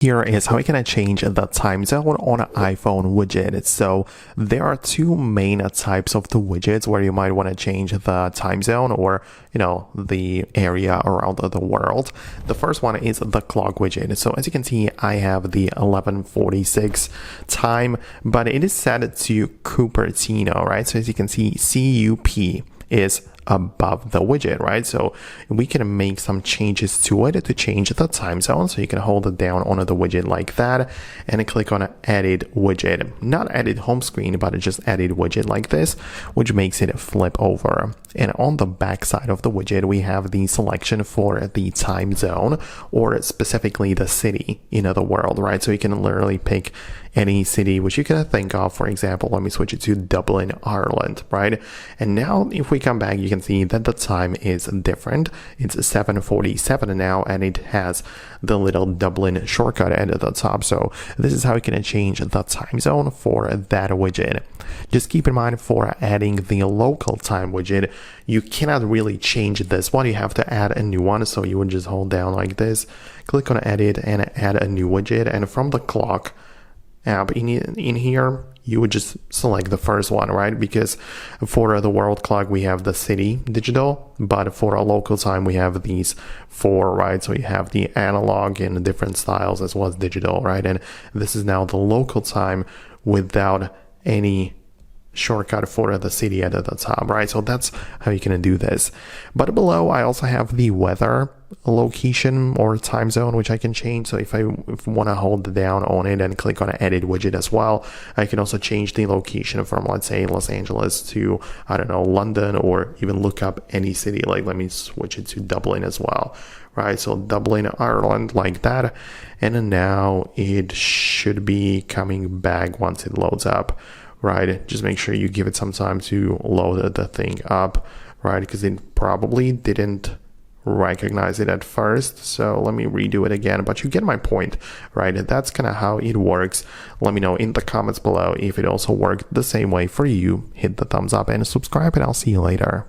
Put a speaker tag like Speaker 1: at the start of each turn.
Speaker 1: Here is how we can change the time zone on an iPhone widget. So there are two main types of the widgets where you might want to change the time zone or, the area around the world. The first one is the clock widget. So as you can see, I have the 11:46 time, but it is set to Cupertino, right? So as you can see, CUP is above the widget, right? So we can make some changes to it to change the time zone. So you can hold it down on the widget like that and click on edit widget, not edit home screen, but just edit widget like this, which makes it flip over. And on the back side of the widget, we have the selection for the time zone or specifically the city in the world, right? So you can literally pick any city which you can think of. For example, let me switch it to Dublin, Ireland, right? And now if we come back, you can see that the time is different. It's 7:47 now, and it has the little Dublin shortcut at the top. So this is how you can change the time zone for that widget. Just keep in mind, for adding the local time widget, you cannot really change this one. You have to add a new one. So you would just hold down like this, click on edit and add a new widget. And from the clock app in here, you would just select the first one, right? Because for the world clock, we have the city digital, but for a local time, we have these four, right? So you have the analog in different styles as well as digital, right? And this is now the local time without any shortcut for the city at the top, right? So that's how you can do this. But below, I also have the weather location or time zone, which I can change. So if I want to hold down on it and click on edit widget as well, I can also change the location from, let's say, Los Angeles to, I don't know, London, or even look up any city. Like, let me switch it to Dublin as well, right? So Dublin, Ireland, like that. And now it should be coming back once it loads up, right? Just make sure you give it some time to load the thing up, right? Because it probably didn't recognize it at first. So let me redo it again, but you get my point, right? That's kind of how it works. Let me know in the comments below if it also worked the same way for you. Hit the thumbs up and subscribe, and I'll see you later.